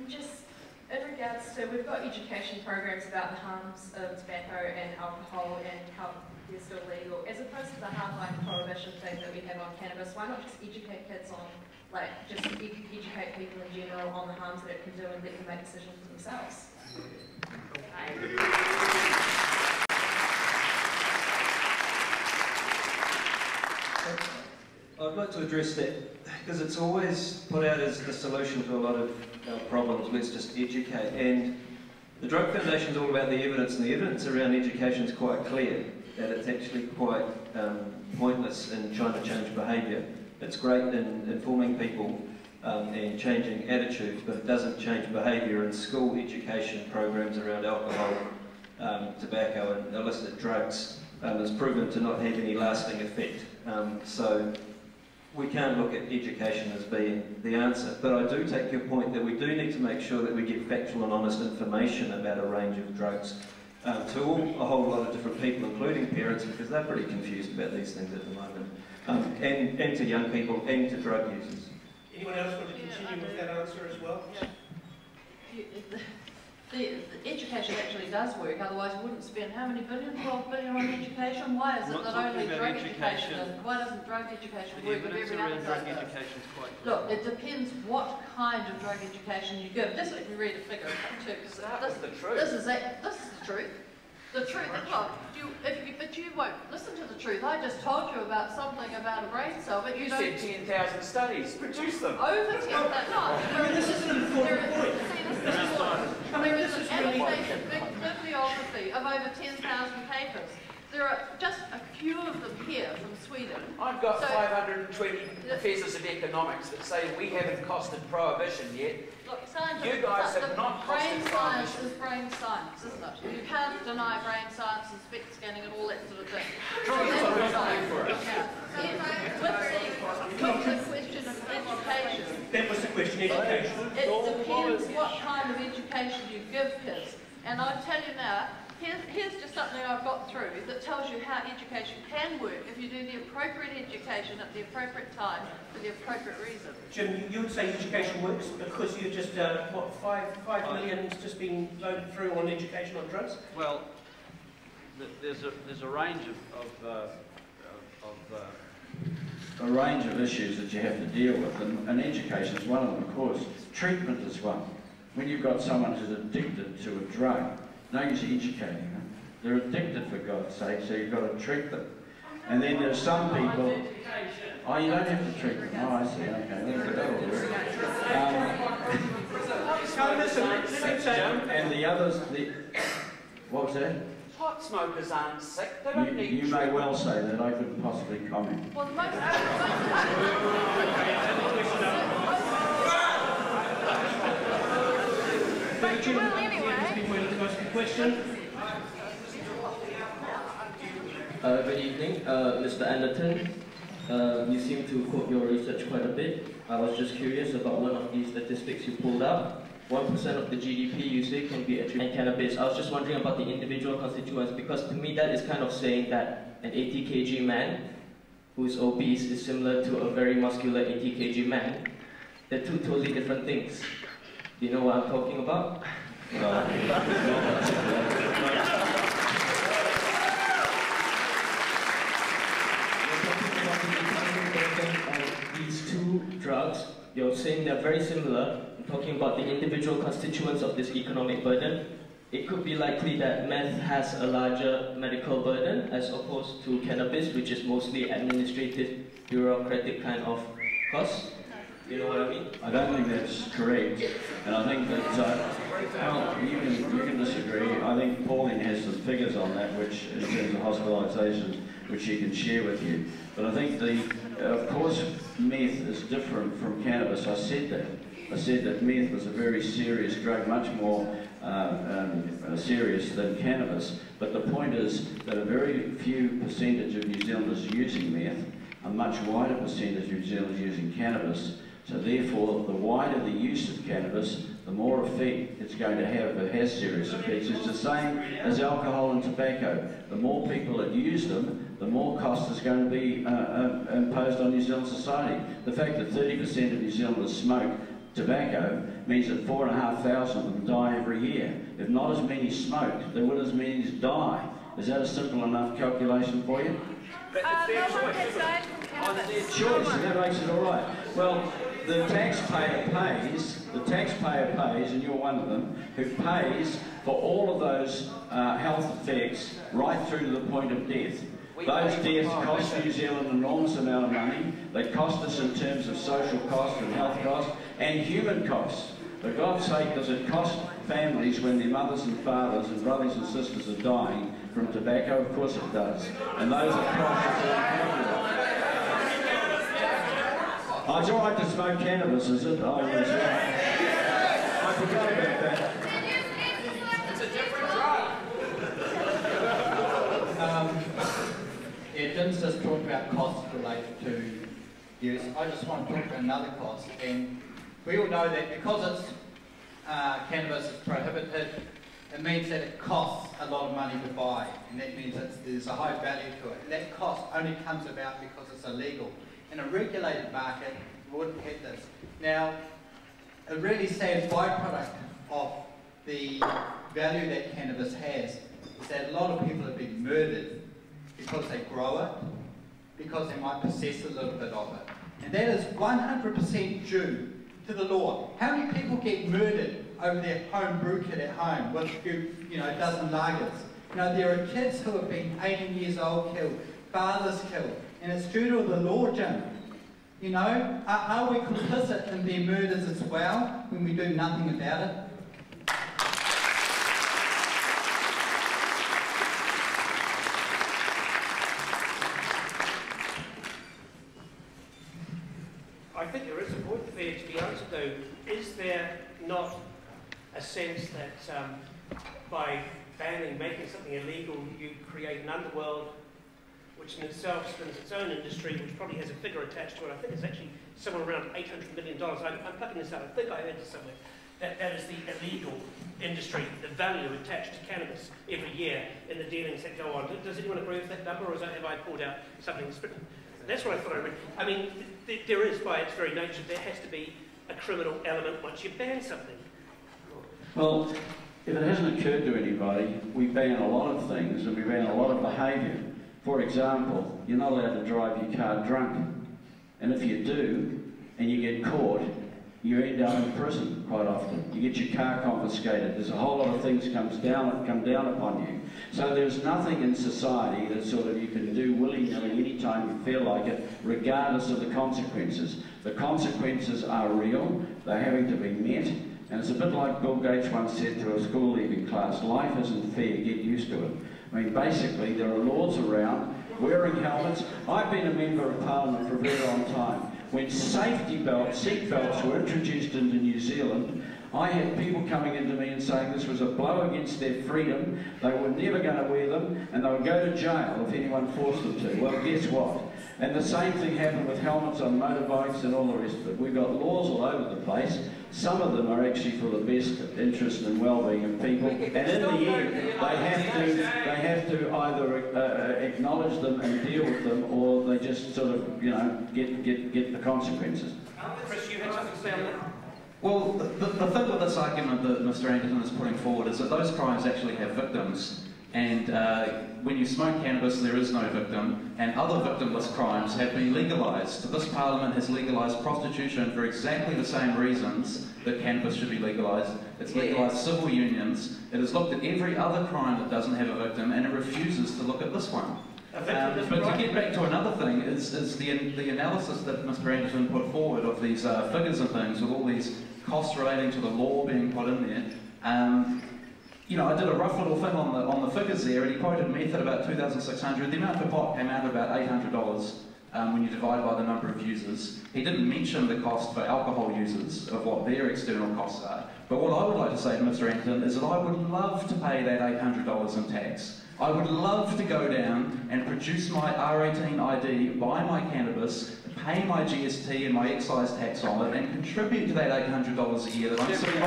Just in regards to, we've got education programs about the harms of tobacco and alcohol and how they're still legal, as opposed to the hardline prohibition thing that we have on cannabis. Why not just educate kids on, like, just educate people in general on the harms that it can do and let them make decisions for themselves? I'd like to address that because it's always put out as the solution to a lot of problems. Let's just educate. And the Drug Foundation is all about the evidence, and the evidence around education is quite clear that it's actually quite pointless in trying to change behaviour. It's great in informing people and changing attitudes, but it doesn't change behaviour. And school education programs around alcohol, tobacco and illicit drugs is proven to not have any lasting effect. So we can't look at education as being the answer, but I do take your point that we do need to make sure that we get factual and honest information about a range of drugs to a whole lot of different people, including parents, because they're pretty confused about these things at the moment, and to young people and to drug users. Anyone else want to continue with that answer as well? The education actually does work, otherwise we wouldn't spend how many billion? 12 billion on education? Why is it that only drug education doesn't? Why doesn't drug education work with every other drug does? Look, it depends what kind of drug education you give. Just let me read a figure too, because this is the truth. The truth, look, but you won't listen to the truth. I just told you about something about a brain cell, but you said 10,000 studies. Produce them. Over 10,000. No, this is an important point. There is an annotated bibliography of over 10,000 papers. There are just a few of them here from Sweden. I've got 520 professors of economics that say we haven't costed prohibition yet. Look, you guys have not costed brain science is brain science, isn't it? You can't deny brain science and SPECT scanning and all that sort of thing. With the question of education. That was the question, education. It depends what kind of education you give kids. And I'll tell you now, here's just something I've got through that tells you how education can work if you do the appropriate education at the appropriate time for the appropriate reason. Jim, you would say education works because you've just, what, 5 million's just been voted through on education on drugs? Well, there's a range a range of issues that you have to deal with, and education is one of them, of course. Treatment is one. When you've got someone who's addicted to a drug, no use educating them. They're addicted, for God's sake, so you've got to treat them. And then there's some people... Oh, you don't have to treat them. Oh, I see, okay. That'll work. And the others... What was that? Pot smokers aren't sick, they don't need You may well say that, I couldn't possibly comment. Well, most But you will anyway. Question? Good evening, Mr. Anderton. You seem to quote your research quite a bit. I was just curious about one of these statistics you pulled up. 1% of the GDP you say can be attributed to cannabis. I was just wondering about the individual constituents, because to me that is kind of saying that an 80 kg man who is obese is similar to a very muscular 80 kg man. They're two totally different things. Do you know what I'm talking about? These two drugs, you're saying they're very similar. Talking about the individual constituents of this economic burden, it could be likely that meth has a larger medical burden as opposed to cannabis, which is mostly administrative, bureaucratic kind of costs. You know what I mean? I don't think that's correct, and I think that, well, you can disagree. I think Pauline has some figures on that, which in terms of hospitalisations, which she can share with you. But I think of course, meth is different from cannabis. I said that. I said that meth was a very serious drug, much more serious than cannabis. But the point is that a very few percentage of New Zealanders using meth, a much wider percentage of New Zealanders using cannabis. So therefore, the wider the use of cannabis, the more effect it's going to have. It has serious effects. It's the same as alcohol and tobacco. The more people that use them, the more cost is going to be imposed on New Zealand society. The fact that 30% of New Zealanders smoke tobacco means that 4,500 of them die every year. If not as many smoked, there would as many die. Is that a simple enough calculation for you? But it's their choice, isn't it? It's their choice, and that makes it all right. Well, the taxpayer pays, and you're one of them, who pays for all of those health effects right through to the point of death. Those deaths cost New Zealand an enormous amount of money. They cost us in terms of social costs and health costs and human costs. For God's sake, does it cost families when their mothers and fathers and brothers and sisters are dying from tobacco? Of course it does. And those are costs. Oh, it's all right to smoke cannabis, is it? I forgot about that. It's a different drug. Yeah, Jim's just talked about costs related to use. I just want to talk about another cost. And we all know that because it's cannabis is prohibited, it means that it costs a lot of money to buy. And that means there's a high value to it. And that cost only comes about because it's illegal. In a regulated market, we wouldn't have this. Now, a really sad byproduct of the value that cannabis has is that a lot of people have been murdered because they grow it, because they might possess a little bit of it. And that is 100% due to the law. How many people get murdered over their home brew kit at home with a few, dozen lagers? There are kids who have been 18 years old killed, fathers killed, and it's due to the law, Jim. Are we complicit in their murders as well when we do nothing about it? I think there is a point there to be answered though. Is there not a sense that by making something illegal, you create an underworld which in itself spins its own industry, which probably has a figure attached to it. I think it's actually somewhere around $800 million. I'm plucking this out. I think I heard this somewhere. That is the illegal industry, the value attached to cannabis every year in the dealings that go on. Does anyone agree with that number, or have I pulled out something that's written? That's what I thought I read. I mean, there is, by its very nature, there has to be a criminal element once you ban something. Well, if it hasn't occurred to anybody, we ban a lot of things and we ban a lot of behaviour. For example, you're not allowed to drive your car drunk. And if you do, and you get caught, you end up in prison quite often. You get your car confiscated. There's a whole lot of things come down upon you. So there's nothing in society that sort of you can do willy-nilly anytime you feel like it, regardless of the consequences. The consequences are real. They're having to be met. And it's a bit like Bill Gates once said to a school-leaving class, life isn't fair, get used to it. I mean, basically, there are laws around, wearing helmets. I've been a member of Parliament for a very long time. When safety belts, seat belts were introduced into New Zealand, I had people coming into me and saying this was a blow against their freedom, they were never going to wear them, and they would go to jail if anyone forced them to. Well, guess what? And the same thing happened with helmets on motorbikes and all the rest of it. We've got laws all over the place. Some of them are actually for the best interest and well-being of people, and in the end, they have to either acknowledge them and deal with them, or they just sort of, get the consequences. Chris, you had something to say on that? Well, the thing with this argument that Mr. Anderton is putting forward is that those crimes actually have victims, and when you smoke cannabis there is no victim, and other victimless crimes have been legalised. This Parliament has legalised prostitution for exactly the same reasons that cannabis should be legalised. It's legalised civil unions, it has looked at every other crime that doesn't have a victim, and it refuses to look at this one. But to get back to another thing is the analysis that Mr. Anderton put forward of these figures and things, with all these costs relating to the law being put in there. I did a rough little thing on the figures there, and he quoted meth at about 2,600. The amount per pot came out at about $800 when you divide by the number of users. He didn't mention the cost for alcohol users of what their external costs are. But what I would like to say to Mr. Anderton is that I would love to pay that $800 in tax. I would love to go down and produce my R18 ID, buy my cannabis, pay my GST and my excise tax on it, and contribute to that $800 a year that I'm supposed to do.